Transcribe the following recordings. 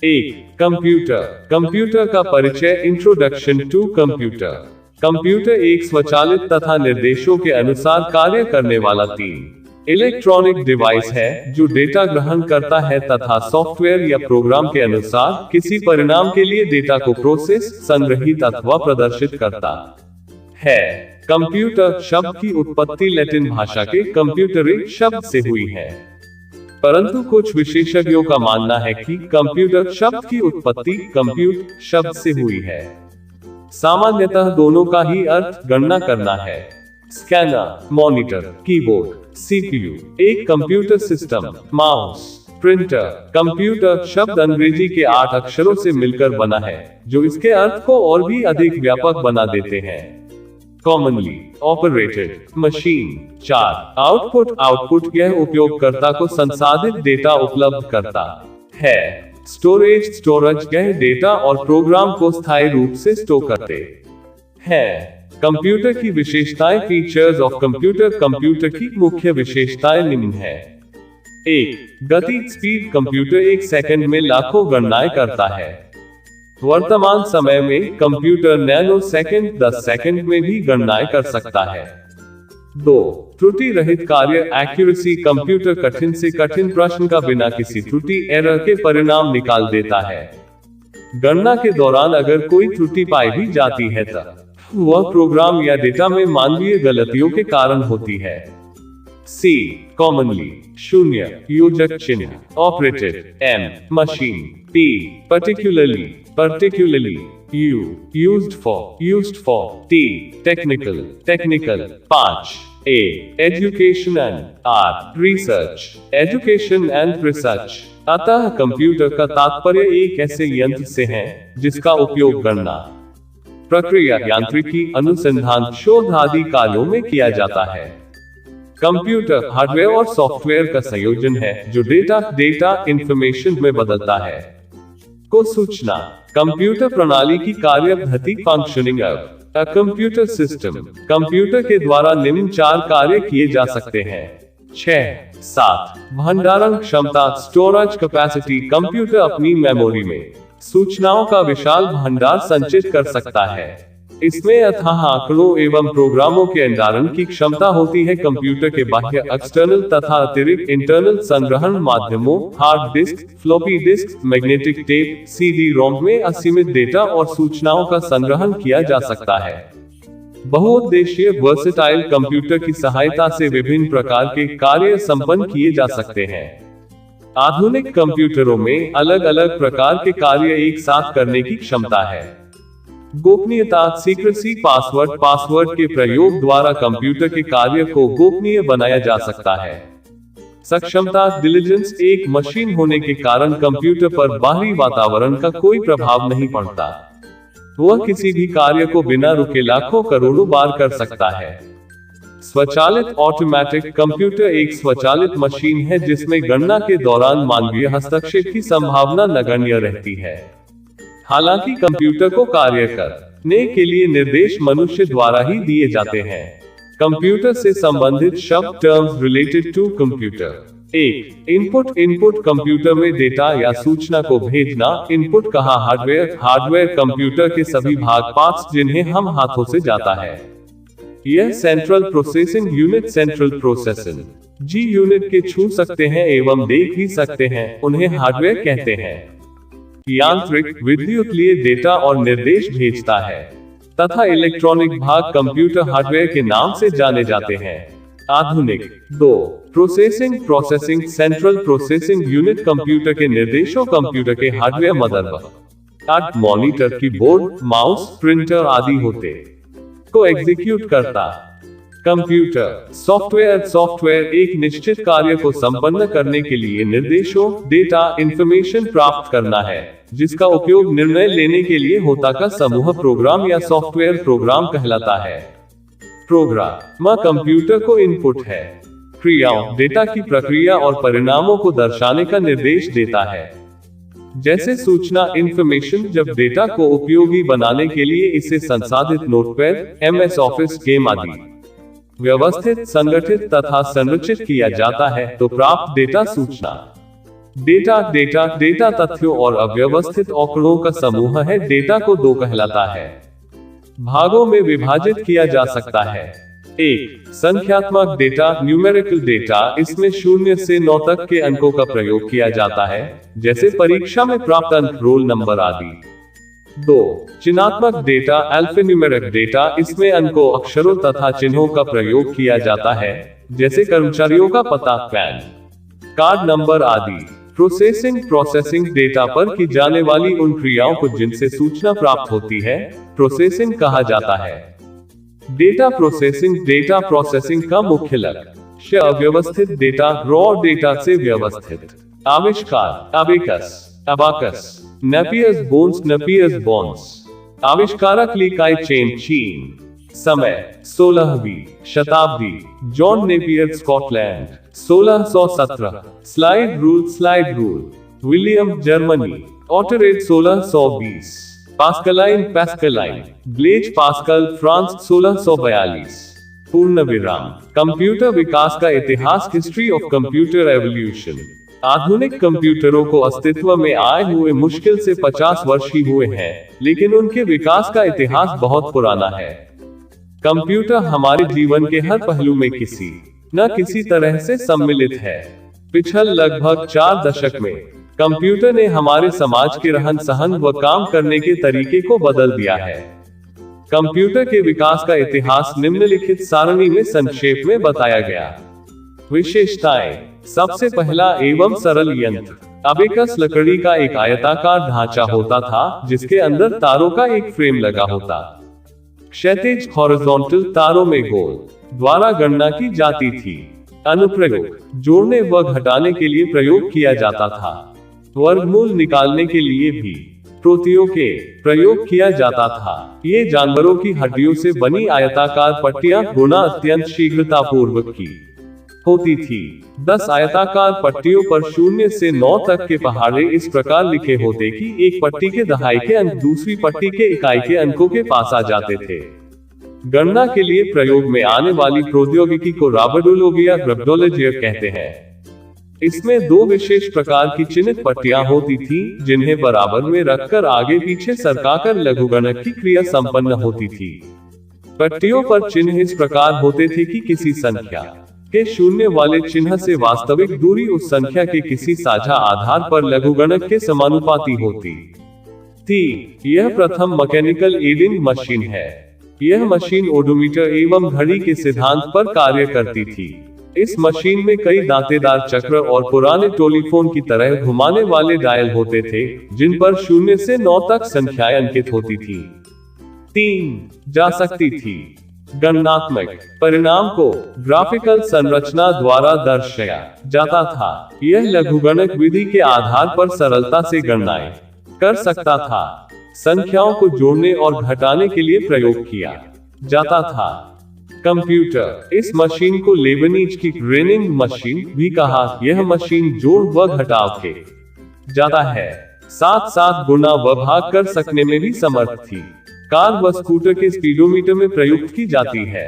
एक, computer. Computer का परिचय। Introduction to computer. कंप्यूटर एक स्वचालित तथा निर्देशों के अनुसार कार्य करने वाला इलेक्ट्रॉनिक डिवाइस है जो डेटा ग्रहण करता है तथा सॉफ्टवेयर या प्रोग्राम के अनुसार किसी परिणाम के लिए डेटा को प्रोसेस, संग्रहित अथवा प्रदर्शित करता है। कंप्यूटर शब्द की उत्पत्ति लैटिन भाषा के कंप्यूटरे शब्द से हुई है, परंतु कुछ विशेषज्ञों का मानना है कि कंप्यूटर शब्द की उत्पत्ति कंप्यूट शब्द से हुई है। सामान्यतः दोनों का ही अर्थ गणना करना है। स्कैनर, मॉनिटर, कीबोर्ड, सीपीयू, एक computer system, mouse, printer. Computer शब्द अंग्रेजी के 8 अक्षरों से मिलकर बना है, जो इसके अर्थ को और भी अधिक व्यापक बना देते हैं। Commonly operated machine. 4, आउटपुट यह उपयोगकर्ता को संसाधित डेटा उपलब्ध करता है। स्टोरेज यह डेटा और प्रोग्राम को स्थायी रूप से स्टोर करते हैं। कंप्यूटर की विशेषताएं। Features of computer. कंप्यूटर की मुख्य विशेषताएं निम्न है। 1, गति स्पीड। कंप्यूटर 1 सेकंड में लाखों गणनाएं करता है। वर्तमान समय में कंप्यूटर नैनो सेकंड 10 सेकंड में भी गणनाएं कर सकता है। 2, त्रुटि रहित कार्य। एक्यूरेसी। कंप्यूटर कठिन से कठिन प्रश्न का बिना किसी त्रुटि एरर के परिणाम निकाल देता है। गणना के दौरान अगर कोई त्रुटि पाई भी जाती है तब वह प्रोग्राम या डेटा में मानवीय गलतियों के कारण होती है। C, कॉमनली 0, योजक चिन्ह। Operated M, machine. P, particularly U, used for। T, technical। 5, A, education and R, research। education and research। अतः कंप्यूटर का तात्पर्य एक ऐसे यंत्र से है जिसका उपयोग गणना, प्रक्रिया, यांत्रिकी, अनुसंधान, शोध आदि कार्यों में किया जाता है। कंप्यूटर हार्डवेयर और सॉफ्टवेयर का संयोजन है जो डेटा इंफॉर्मेशन में बदलता है। को सूचना। कंप्यूटर प्रणाली की कार्यपद्धति। Functioning of a computer system. Computer के द्वारा निम्न 4 कार्य किए जा सकते हैं। 6, 7, भंडारण क्षमता। Storage capacity. कंप्यूटर अपनी मेमोरी में सूचनाओं का विशाल भंडार संचित कर सकता है। इसमें अथाह आंकड़ों एवं प्रोग्रामों के भंडारण की क्षमता होती है। कंप्यूटर के बाह्य एक्सटर्नल तथा अतिरिक्त इंटरनल संग्रहण माध्यमों, hard disk, floppy disk, magnetic tape, CD रोम में असीमित डेटा और सूचनाओं का संग्रहण किया जा सकता है। बहुउद्देशीय वर्सेटाइल कंप्यूटर की सहायता से विभिन्न प्रकार के कार्य संपन्न किए जा सकते हैं। आधुनिक कंप्यूटरों में अलग अलग प्रकार के कार्य एक साथ करने की क्षमता है। गोपनीयता। सीक्रेसी। पासवर्ड के प्रयोग द्वारा कंप्यूटर के कार्य को गोपनीय बनाया जा सकता है। सक्षमता। डिलीजेंस। एक मशीन होने के कारण कंप्यूटर पर बाहरी वातावरण का कोई प्रभाव नहीं पड़ता। वह किसी भी कार्य को बिना रुके लाखों करोड़ों बार कर सकता है। स्वचालित। ऑटोमेटिक। कंप्यूटर एक स्वचालित मशीन है जिसमें गणना के दौरान मानवीय हस्तक्षेप की संभावना नगण्य रहती है। हालांकि कंप्यूटर को कार्य करने के लिए निर्देश मनुष्य द्वारा ही दिए जाते हैं। कंप्यूटर से संबंधित शब्द। Terms related to computer. 1, input. Computer में डेटा या सूचना को भेजना। इनपुट कहा हार्डवेयर कंप्यूटर के सभी भाग, पार्ट्स जिन्हें हम हाथों से जाता है। यह central processing unit. Central processing G unit के छू सकते हैं एवं देख भी सकते हैं, उन्हें हार्डवेयर कहते हैं। यांत्रिक। विद्युतीय डेटा और निर्देश भेजता है तथा इलेक्ट्रॉनिक भाग कंप्यूटर हार्डवेयर के नाम से जाने जाते हैं। आधुनिक। 2, processing. Central processing unit computer के निर्देशों, कंप्यूटर के hardware, motherboard, monitor, keyboard, mouse, printer आदि होते को एग्जीक्यूट करता। कंप्यूटर सॉफ्टवेयर एक निश्चित कार्य को संपन्न करने के लिए निर्देशों, डेटा, इंफॉर्मेशन प्राप्त करना है, जिसका उपयोग निर्णय लेने के लिए होता का समूह प्रोग्राम या सॉफ्टवेयर प्रोग्राम कहलाता है। प्रोग्राम कंप्यूटर को इनपुट है। क्रियाओं, डेटा की प्रक्रिया और परिणामों को दर्शाने का निर्देश देता है, जैसे सूचना, इंफॉर्मेशन। जब डेटा को उपयोगी बनाने के लिए इसे संसाधित नोटपैड, MS ऑफिस, गेम आदि व्यवस्थित, संगठित तथा संरचित किया जाता है तो प्राप्त डेटा सूचना डेटा तथ्यों और अव्यवस्थित आंकड़ों का समूह है। डेटा को दो कहलाता है, भागों में विभाजित किया जा सकता है। एक, संख्यात्मक डेटा, न्यूमेरिकल डेटा, इसमें 0 से 9 तक के अंकों का प्रयोग किया जाता है, जैसे परीक्षा में प्राप्त अंक, रोल नंबर आदि। 2, चिन्हात्मक डेटा, अल्फान्यूमेरिक डेटा, इसमें अंकों, अक्षरों तथा चिन्हों का प्रयोग किया जाता है, जैसे कर्मचारियों का पता, पैन कार्ड नंबर आदि। प्रोसेसिंग डेटा पर की जाने वाली उन क्रियाओं को जिनसे सूचना प्राप्त होती है, प्रोसेसिंग कहा जाता है। डेटा प्रोसेसिंग का मुख्य लक्ष्य अव्यवस्थित डेटा, रॉ डेटा से व्यवस्थित। आविष्कार, अबाकस, नेपियर्स बोन्स। आविष्कारक ली काई चेन, चीन। समय, 16वीं शताब्दी, John Napier, Scotland, 1617। Slide rule, William, Germany, Oughtred, 1620। Pascaline, Blaise Pascal, France, 1642। पूर्ण विराम। कंप्यूटर विकास का इतिहास, हिस्ट्री ऑफ कंप्यूटर एवोल्यूशन। आधुनिक कंप्यूटरों को अस्तित्व में आए हुए मुश्किल से 50 वर्ष ही हुए हैं, लेकिन उनके विकास का इतिहास बहुत पुराना है। कंप्यूटर हमारे जीवन के हर पहलू में किसी न किसी तरह से सम्मिलित है। पिछले लगभग 4 दशक में कंप्यूटर ने हमारे समाज के रहन सहन व काम करने के तरीके को बदल दिया है। कंप्यूटर के विकास का इतिहास निम्नलिखित सारणी में संक्षेप में बताया गया। विशेषताएं। सबसे पहला एवं सरल यंत्र। अबेकस लकड़ी का एक आयताकार ढांचा होता था, जिसके अंदर तारों का एक फ्रेम लगा होता। क्षैतिज हॉरिजॉन्टल तारों में गोल द्वारा गणना की जाती थी। अनुप्रयोग, जोड़ने व घटाने के लिए प्रयोग किया जाता था। वर्गमूल निकालने के लिए भी प्रोतियों के प्रयोग किया जाता था। ये जानवरों की हड्डियों से बनी आयताकार पट्टियां गुणा अत्यंत शीघ्रतापूर्वक की होती थी। 10 आयताकार पट्टियों पर 0 से 9 तक के पहाड़े इस प्रकार लिखे होते कि एक पट्टी के दहाई के अंक दूसरी पट्टी के इकाई के अंकों के पास आ जाते थे। गणना के लिए प्रयोग में आने वाली प्रौद्योगिकी को राबडोलॉजी कहते हैं। इसमें 2 विशेष प्रकार की चिन्हित पट्टियां होती थी, जिन्हें बराबर में रखकर आगे पीछे सरकाकर लघुगणक की क्रिया संपन्न होती थी। पट्टियों पर चिन्ह इस प्रकार होते थे कि किसी संख्या के 0 वाले चिन्ह से वास्तविक दूरी उस संख्या के किसी साझा आधार पर लघुगणक के समानुपाती होती थी। यह प्रथम मैकेनिकल एडिंग मशीन है। यह मशीन ओडोमीटर एवं घड़ी के सिद्धांत पर कार्य करती थी। इस मशीन में कई दांतेदार चक्र और पुराने टेलीफोन की तरह घुमाने वाले डायल होते थे, जिन पर 0 से 9 तक संख्याएं अंकित होती थी। 3 जा सकती थी। गणनात्मक परिणाम को ग्राफिकल संरचना द्वारा दर्शाया जाता था। यह लघुगणक विधि के आधार पर सरलता से गणनाएं कर सकता था। संख्याओं को जोड़ने और घटाने के लिए प्रयोग किया जाता था। कंप्यूटर, इस मशीन को लेबनीज की रेनिंग मशीन भी कहा। यह मशीन जोड़ व घटाव के जाता है, साथ साथ गुणा व भाग कर सकने में भी समर्थ थी। कार व स्कूटर के स्पीडोमीटर में प्रयुक्त की जाती है।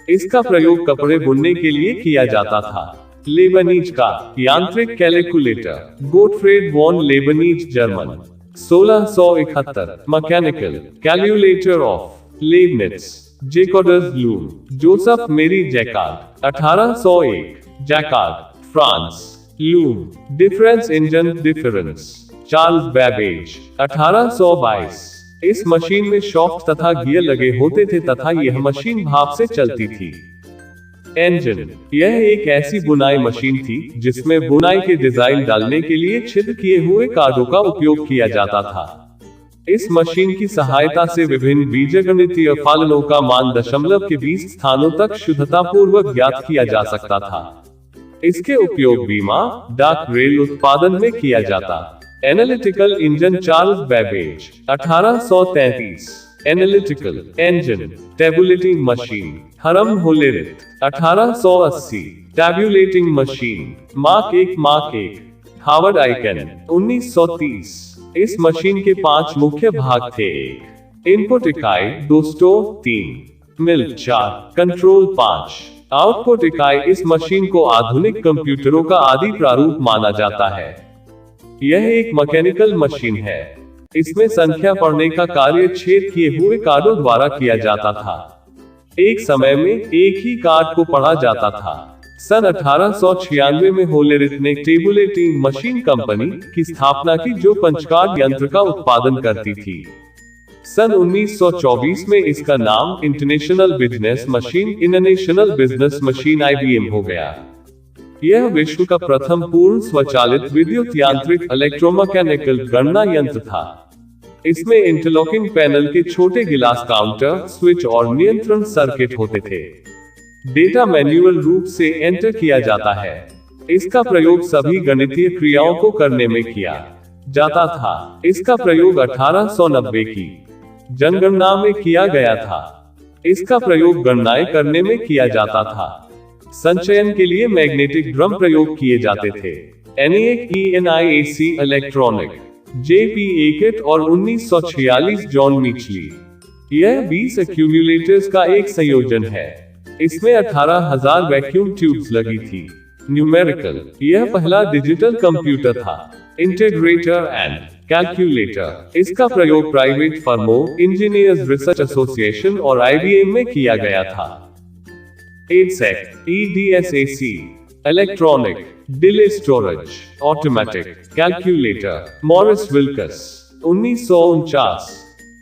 इसका प्रयोग कपड़े बुनने के लिए किया जाता था। लेबनीज का यांत्रिक calculator. Gottfried von Leibniz, German, 1671। Mechanical calculator of Leibniz, Jacquard loom, Joseph Marie Jacquard, 1801। Jacquard, France. Loom, difference engine, difference, Charles Babbage, 1822। इस मशीन में शॉफ्ट तथा गियर लगे होते थे तथा यह मशीन भाप से चलती थी। इंजन, यह एक ऐसी बुनाई मशीन थी जिसमें बुनाई के डिजाइन डालने के लिए छिद्र किए हुए कार्डों का उपयोग किया जाता था। इस मशीन की सहायता से विभिन्न बीजगणितीय फलनों का मान दशमलव के 20 स्थानों तक शुद्धतापूर्वक ज्ञात किया जा सकता था। इसके उपयोग बीमा, डाक, रेल उत्पादन में किया जाता। Analytical engine, Charles Babbage, 1833। Analytical engine, tabulating machine, Herman Hollerith, 1880। Tabulating machine, Mark 1, Harvard Aiken, 1930। इस मशीन के 5 मुख्य भाग थे। इनपुट इकाई, 2 स्टोर, 3 मिल्क, 4 कंट्रोल, 5 आउटपुट इकाई। इस मशीन को आधुनिक कंप्यूटरों का आदि प्रारूप माना जाता है। यह एक मैकेनिकल मशीन है। इसमें संख्या पढ़ने का कार्य छेद किए हुए कार्डों द्वारा किया जाता था। एक समय में एक ही कार्ड को पढ़ा जाता था। सन 1896 में होलेरिथ ने टेबुलेटिंग मशीन कंपनी की स्थापना की, जो पंचकार्ड यंत्र का उत्पादन करती थी। सन 1924 में इसका नाम international business machine international business machine IBM हो गया। यह विश्व का प्रथम पूर्ण स्वचालित विद्युत यांत्रिक इलेक्ट्रोमैकेनिकल गणना यंत्र था। इसमें इंटरलॉकिंग पैनल के छोटे गिलास काउंटर, स्विच और नियंत्रण सर्किट होते थे। डेटा मैन्युअल रूप से एंटर किया जाता है। इसका प्रयोग सभी गणितीय क्रियाओं को करने में किया जाता था। इसका प्रयोग 1890 की जनगणना में किया गया था। इसका प्रयोग गणनाएं करने में किया जाता था। संचयन के लिए मैग्नेटिक ड्रम प्रयोग किए जाते थे। ENIAC इलेक्ट्रॉनिक JP-8 और 1946 जॉन मिचली। यह 20 एक्यूमुलेटर्स का एक संयोजन है। इसमें 18,000 वैक्यूम ट्यूब्स लगी थी। न्यूमेरिकल, यह पहला डिजिटल कंप्यूटर था। इंटीग्रेटर एंड कैलकुलेटर, इसका प्रयोग प्राइवेट फर्मों, इंजीनियर्स रिसर्च एसोसिएशन और IBM में किया गया था। EDSAC electronic delay storage automatic calculator, Morris Wilkes 1949।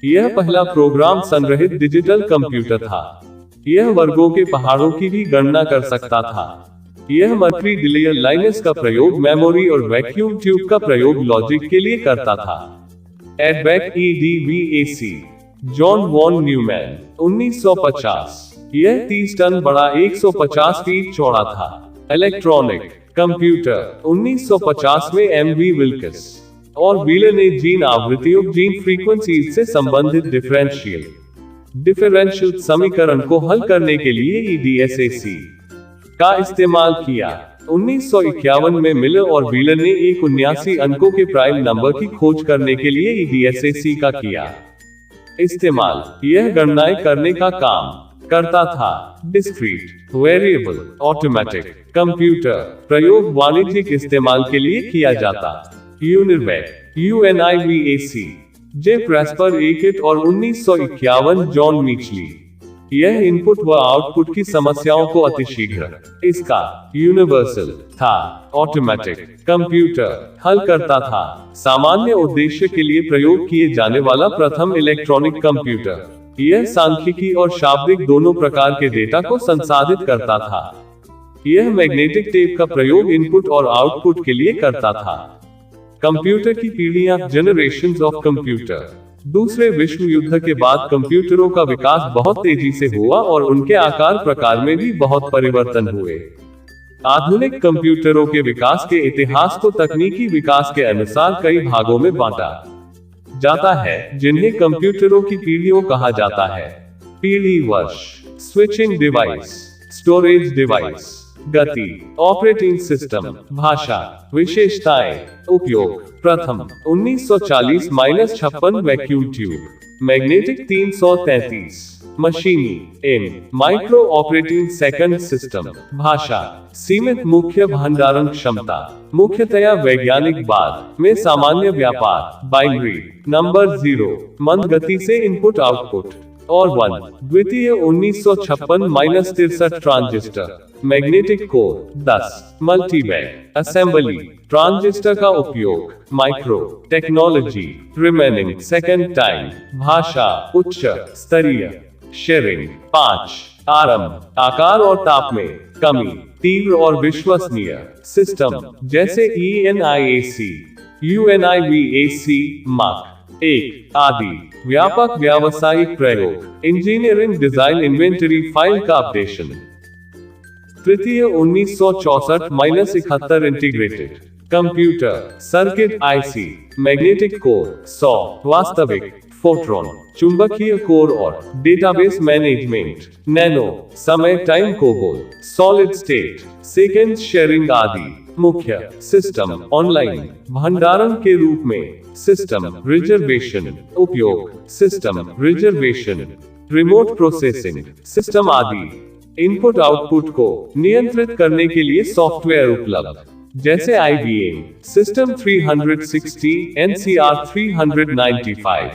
यह पहला प्रोग्राम संरहित डिजिटल कंप्यूटर था। यह वर्गों के पहाड़ों की भी गणना कर सकता था। यह मर्करी डिलेयर लाइनस का प्रयोग मेमोरी और वैक्यूम ट्यूब का प्रयोग लॉजिक के लिए करता था। एडबैक EDVAC जॉन वॉन न्यूमैन 1950। यह 30 टन बड़ा 150 फीट चौड़ा था। इलेक्ट्रॉनिक कंप्यूटर 1950 में MV विल्कस और व्हीलर ने जीन आवृत्तियों जीन फ्रीक्वेंसीज से संबंधित डिफरेंशियल समीकरण को हल करने के लिए EDSAC का इस्तेमाल किया। 1951 में मिलर और व्हीलर ने 79 अंकों के प्राइम नंबर की खोज करने के लिए EDSAC का किया इस्तेमाल। यह गणनाएं करने का काम करता था। डिस्क्रीट वेरिएबल ऑटोमेटिक कंप्यूटर प्रयोग वाणिज्यिक इस्तेमाल के लिए किया जाता। यूनिवेक UNIVAC जे प्रेस्पर 8 और 1951 जॉन मिचली। यह इनपुट व आउटपुट की समस्याओं को अतिशीघ्र इसका यूनिवर्सल था ऑटोमेटिक कंप्यूटर हल करता था। सामान्य उद्देश्य के लिए प्रयोग किए जाने वाला प्रथम इलेक्ट्रॉनिक कंप्यूटर। यह सांख्यिकी और शाब्दिक दोनों प्रकार के डेटा को संसाधित करता था। यह मैग्नेटिक टेप का प्रयोग इनपुट और आउटपुट के लिए करता था। कंप्यूटर की पीढ़ियां, जनरेशंस ऑफ कंप्यूटर। दूसरे विश्व युद्ध के बाद कंप्यूटरों का विकास बहुत तेजी से हुआ और उनके आकार प्रकार में भी बहुत परिवर्तन हुए। आधुनिक कंप्यूटरों के विकास के इतिहास को तकनीकी विकास के अनुसार कई भागों में बांटा जाता है, जिन्हें कंप्यूटरों की पीढ़ियों कहा जाता है। पीढ़ी वर्ष, स्विचिंग डिवाइस, स्टोरेज डिवाइस, गति, ऑपरेटिंग सिस्टम, भाषा, विशेषताएं, उपयोग। प्रथम 1940-56 वैक्यूम ट्यूब, मैग्नेटिक 333, मशीनी माइक्रो ऑपरेटिंग सेकंड सिस्टम, भाषा, सीमित मुख्य भंडारण क्षमता, मुख्यतया वैज्ञानिक बाद में सामान्य व्यापार, बाइनरी नंबर 0, मंद गति से इनपुट आउटपुट और 1, द्वितीय 1956-63 ट्रांजिस्टर, मैग्नेटिक कोर 10, मल्टीबैग असेंबली, ट्रांजिस्टर का उपयोग, micro technology, remaining second time, भाषा, उच्च स्तरीय, शेयरिंग 5, आरंभ, आकार और ताप में कमी, तीव्र और विश्वसनीय सिस्टम जैसे ENIAC, UNIVAC, मार्क 1 आदि, व्यापक व्यावसायिक प्रयोग, इंजीनियरिंग डिजाइन इन्वेंटरी फाइल का अपडेशन। तृतीय 1964-71 integrated computer circuit IC, magnetic core 100, वास्तविक फोटोन, चुंबकीय कोर और डेटाबेस मैनेजमेंट, नैनो समय time COBOL, solid state, second sharing आदि। मुख्य सिस्टम, ऑनलाइन भंडारण के रूप में, सिस्टम रिजर्वेशन, उपयोग, system reservation, remote processing system आदि। इनपुट आउटपुट को नियंत्रित करने के लिए सॉफ्टवेयर उपलब्ध। जैसे IBM सिस्टम 360, NCR 395।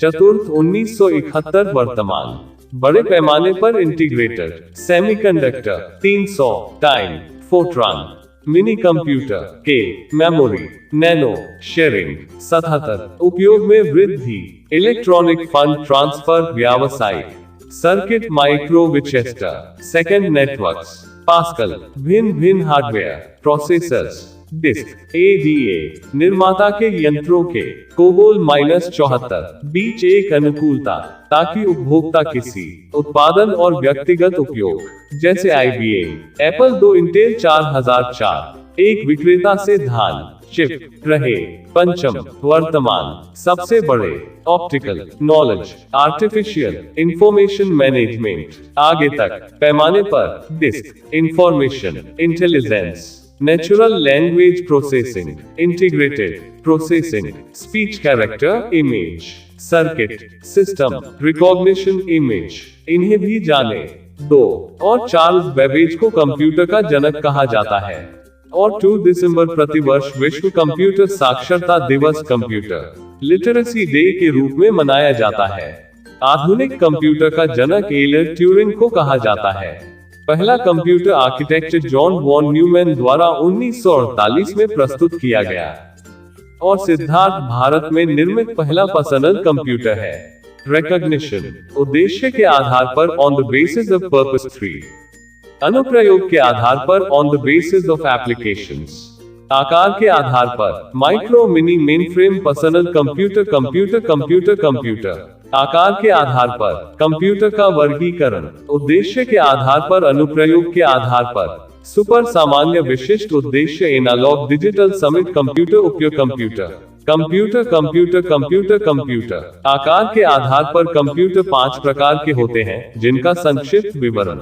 चतुर्थ 1971 वर्तमान बड़े पैमाने पर integrated semiconductor 300, time, Fortran, mini computer के मेमोरी, नैनो शेयरिंग 77, उपयोग में वृद्धि, इलेक्ट्रॉनिक फंड ट्रांसफर, व्यावसायिक circuit, micro Winchester, second networks, Pascal, भिन्न भिन्न हार्डवेयर, प्रोसेसर्स, डिस्क, ADA, निर्माता के यंत्रों के कोबोल -74, बीच एक अनुकूलता ताकि उपभोक्ता किसी उत्पादन और व्यक्तिगत उपयोग जैसे IBM, एप्पल 2, इंटेल 4004, एक विक्रेता से धान चिप रहे। पंचम वर्तमान सबसे बड़े optical knowledge, artificial information management, आगे तक पैमाने पर disk, information intelligence, natural language processing, integrated processing, speech, character image, circuit system, recognition image, इन्हें भी जाने। 2 और चार्ल्स बेबेज को कंप्यूटर का जनक कहा जाता है और 2 दिसंबर प्रतिवर्ष विश्व कंप्यूटर साक्षरता दिवस, कंप्यूटर लिटरेसी डे के रूप में मनाया जाता है। आधुनिक कंप्यूटर का जनक एलन ट्यूरिंग को कहा जाता है। पहला computer architecture John von Neumann द्वारा 1948 में प्रस्तुत किया गया और सिद्धार्थ भारत में निर्मित पहला पर्सनल कंप्यूटर है। रिकॉग्निशन उद्देश्य के आधार पर on the basis of purpose 3, अनुप्रयोग के आधार पर on the basis of applications, आकार के आधार पर micro, mini, mainframe, personal computer, computer, computer, computer, आकार के आधार पर कंप्यूटर का वर्गीकरण, उद्देश्य के आधार पर, अनुप्रयोग के आधार पर, सुपर सामान्य, विशिष्ट उद्देश्य, एनालॉग, डिजिटल, समिट, कंप्यूटर, उपयोग, computer, computer, computer, computer, computer, आकार के आधार पर कंप्यूटर 5 प्रकार के होते हैं जिनका संक्षिप्त विवरण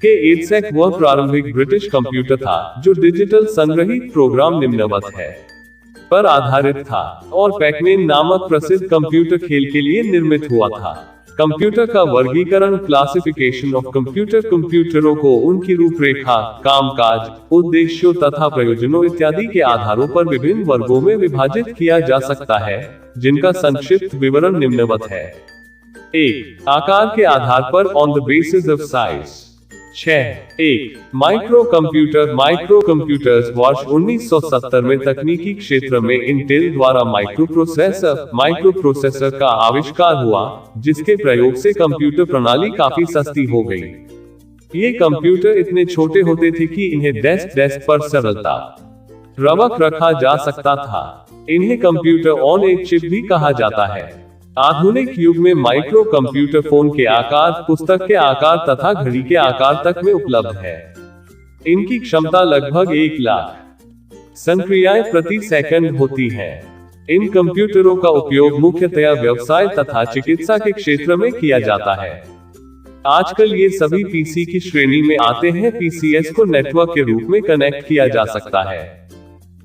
के EDSEC वह प्रारंभिक ब्रिटिश कंप्यूटर था जो डिजिटल संग्रहित प्रोग्राम निम्नवत है पर आधारित था और पैकमेन नामक प्रसिद्ध कंप्यूटर खेल के लिए निर्मित हुआ था। कंप्यूटर का वर्गीकरण, क्लासिफिकेशन ऑफ कंप्यूटर, कंप्यूटरों को उनकी रूपरेखा, कामकाज, उद्देश्यों तथा प्रयोजनों इत्यादि के आधारों पर विभिन्न वर्गों में विभाजित किया जा सकता है जिनका संक्षिप्त विवरण निम्नवत है। 1. आकार के आधार पर on the basis of size. 1. Micro computer. Micro computers वर्ष 1970 में तकनीकी क्षेत्र में इंटेल द्वारा माइक्रो प्रोसेसर का आविष्कार हुआ जिसके प्रयोग से कंप्यूटर प्रणाली काफी सस्ती हो गई। ये कंप्यूटर इतने छोटे होते थे कि इन्हें डेस्क पर सरलता रवक रखा जा सकता था। इन्हें कंप्यूटर ऑन ए चिप भी कहा जाता है। आधुनिक युग में माइक्रो कंप्यूटर फोन के आकार, पुस्तक के आकार तथा घड़ी के आकार तक में उपलब्ध है। इनकी क्षमता लगभग 1 लाख संक्रियाएं प्रति सेकंड होती है। इन कंप्यूटरों का उपयोग मुख्यतया व्यवसाय तथा चिकित्सा के क्षेत्र में किया जाता है। आजकल ये सभी पीसी की श्रेणी में आते हैं। पीसीएस को नेटवर्क के रूप में कनेक्ट किया जा सकता है।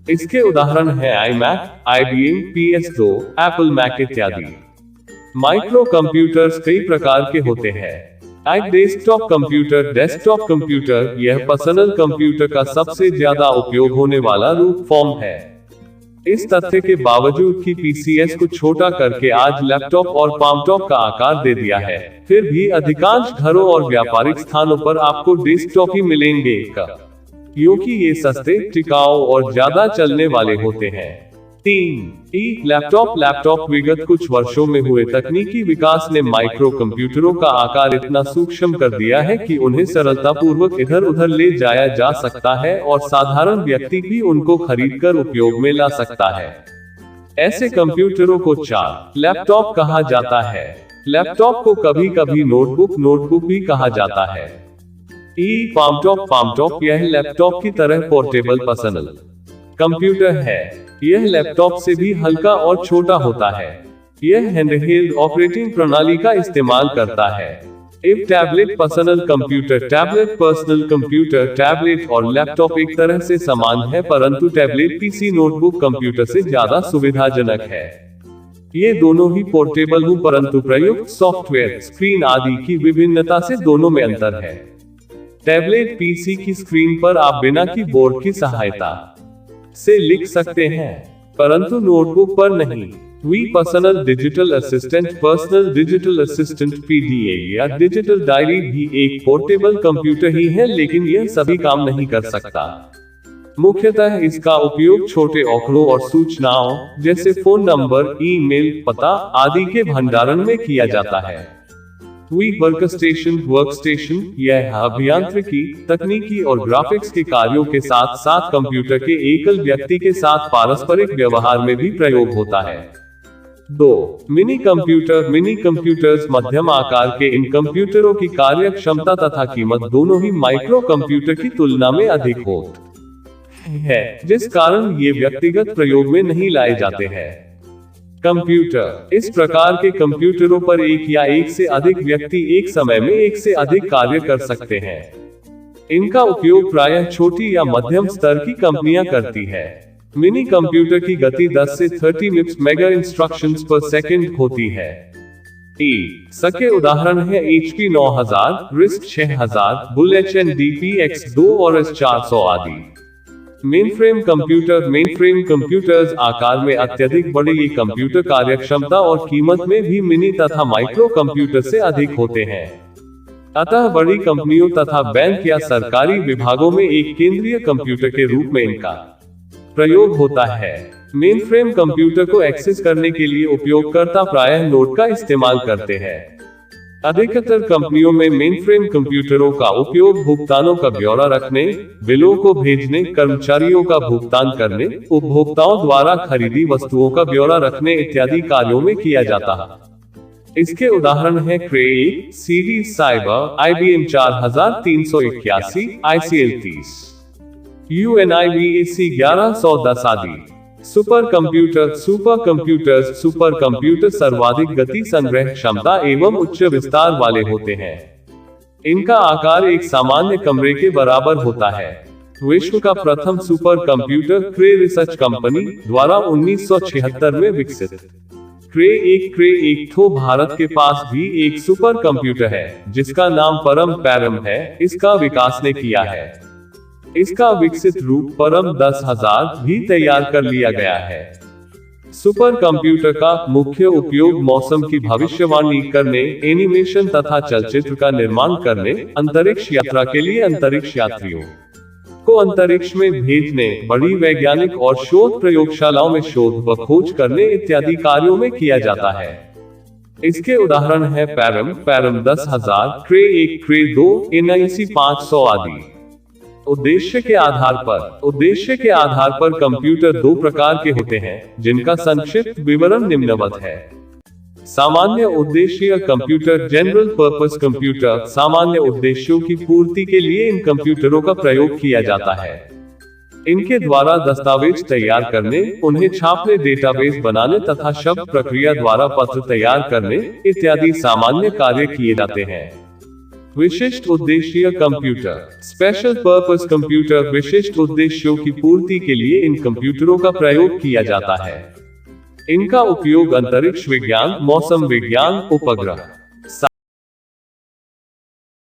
इसके उदाहरण हैं iMac, IBM PS2, Apple Mac इत्यादि। माइक्रो कंप्यूटर्स कई प्रकार के होते हैं। एक डेस्कटॉप कंप्यूटर यह पर्सनल कंप्यूटर का सबसे ज्यादा उपयोग होने वाला रूप फॉर्म है। इस तथ्य के बावजूद कि पीसीएस को छोटा करके आज लैपटॉप और पामटॉप का आकार दे दिया है, फिर भी अधिकांश घरों और व्यापारिक स्थानों पर आपको डेस्कटॉप ही मिलेंगे क्योंकि ये सस्ते, टिकाऊ और ज्यादा चलने वाले होते हैं। 3. लैपटॉप विगत कुछ वर्षों में हुए तकनीकी विकास ने माइक्रो कंप्यूटरों का आकार इतना सूक्ष्म कर दिया है कि उन्हें सरलतापूर्वक इधर उधर ले जाया जा सकता है और साधारण व्यक्ति भी उनको खरीदकर उपयोग में ला सकता है। ऐसे कंप्यूटरों को 4 लैपटॉप कहा जाता है। लैपटॉप को कभी कभी नोटबुक भी कहा जाता है। पामटॉप यह लैपटॉप की तरह पोर्टेबल पर्सनल कंप्यूटर है। यह लैपटॉप से भी हल्का और छोटा होता है। यह हैंडहेल्ड ऑपरेटिंग प्रणाली का इस्तेमाल करता है। Tablet personal computer. टैबलेट और लैपटॉप एक तरह से समान है, परंतु टैबलेट पीसी नोटबुक कंप्यूटर से ज्यादा सुविधाजनक है। ये दोनों ही पोर्टेबल हो, परंतु प्रयुक्त सॉफ्टवेयर, स्क्रीन आदि की विभिन्नता से दोनों में अंतर है। टैबलेट पीसी की स्क्रीन पर आप बिना कीबोर्ड की सहायता से लिख सकते हैं, परंतु नोटबुक पर नहीं। वी पर्सनल डिजिटल असिस्टेंट पीडीए या डिजिटल डायरी भी एक पोर्टेबल कंप्यूटर ही है, लेकिन यह सभी काम नहीं कर सकता। मुख्यतः इसका उपयोग छोटे आंकड़ों और सूचनाओं जैसे फोन नंबर, ईमेल, पता आदि के भंडारण में किया जाता है। वी वर्कस्टेशन यह अभियांत्रिकी, तकनीकी और ग्राफिक्स के कार्यों के साथ साथ कंप्यूटर के एकल व्यक्ति के साथ पारस्परिक व्यवहार में भी प्रयोग होता है। 2. मिनी कंप्यूटर्स मध्यम आकार के इन कंप्यूटरों की कार्य क्षमता तथा कीमत दोनों ही माइक्रो कंप्यूटर की तुलना में अधिक होती है, जिस कारण ये व्यक्तिगत प्रयोग में नहीं लाए जाते हैं। कंप्यूटर इस प्रकार के कंप्यूटरों पर एक या एक से अधिक व्यक्ति एक समय में एक से अधिक कार्य कर सकते हैं। इनका उपयोग प्रायः छोटी या मध्यम स्तर की कंपनियां करती है। मिनी कंप्यूटर की गति 10 से 30 मिप्स मेगा इंस्ट्रक्शंस पर सेकंड होती है। सके उदाहरण है HP 9000, RISC 6000, Bull HNDP X2 और S400 आदि। मेनफ्रेम कंप्यूटर्स आकार में अत्यधिक बड़े, ये कंप्यूटर कार्यक्षमता और कीमत में भी मिनी तथा माइक्रो कंप्यूटर से अधिक होते हैं। अतः बड़ी कंपनियों तथा बैंक या सरकारी विभागों में एक केंद्रीय कंप्यूटर के रूप में इनका प्रयोग होता है। मेनफ्रेम कंप्यूटर को एक्सेस करने के लिए उपयोगकर्ता प्रायः नोड का इस्तेमाल करते हैं। अधिकतर कंपनियों में मेनफ्रेम कंप्यूटरों का उपयोग भुगतानों का ब्यौरा रखने, बिलों को भेजने, कर्मचारियों का भुगतान करने, उपभोक्ताओं द्वारा खरीदी वस्तुओं का ब्यौरा रखने इत्यादि कार्यों में किया जाता है। इसके उदाहरण हैं क्रे, series cyber, IBM 4381, ICL 30, UNIVAC 1110 आदि। सुपर कंप्यूटर सर्वाधिक गति, संग्रह क्षमता एवं उच्च विस्तार वाले होते हैं। इनका आकार एक सामान्य कमरे के बराबर होता है। विश्व का प्रथम सुपर कंप्यूटर क्रे रिसर्च कंपनी द्वारा 1976 में विकसित क्रे एक ठो भारत के पास भी एक सुपर कंप्यूटर है, जिसका नाम पैरम है, इसका विकास ने किया है। इसका विकसित रूप परम 10,000 भी तैयार कर लिया गया है। सुपर कंप्यूटर का मुख्य उपयोग मौसम की भविष्यवाणी करने, एनिमेशन तथा चलचित्र का निर्माण करने, अंतरिक्ष यात्रा के लिए अंतरिक्ष यात्रियों को अंतरिक्ष में भेजने, बड़ी वैज्ञानिक और शोध प्रयोगशालाओं में शोध व खोज करने इत्यादि कार्यों में किया जाता है। इसके उदाहरण है पैरम 10,000, क्रे 1, क्रे 2, NIC 500 आदि। उद्देश्य के आधार पर कंप्यूटर दो प्रकार के होते हैं, जिनका संक्षिप्त विवरण निम्नवत है। सामान्य उद्देश्य कंप्यूटर, जनरल पर्पस कंप्यूटर, सामान्य उद्देश्यों की पूर्ति के लिए इन कंप्यूटरों का प्रयोग किया जाता है। इनके द्वारा दस्तावेज तैयार करने, उन्हें छापने, डेटाबेस बनाने तथा शब्द प्रक्रिया द्वारा पत्र तैयार करने इत्यादि सामान्य कार्य किए जाते हैं। विशिष्ट उद्देश्य कंप्यूटर, स्पेशल पर्पस कंप्यूटर, विशिष्ट उद्देश्यों की पूर्ति के लिए इन कंप्यूटरों का प्रयोग किया जाता है। इनका उपयोग अंतरिक्ष विज्ञान, मौसम विज्ञान, उपग्रह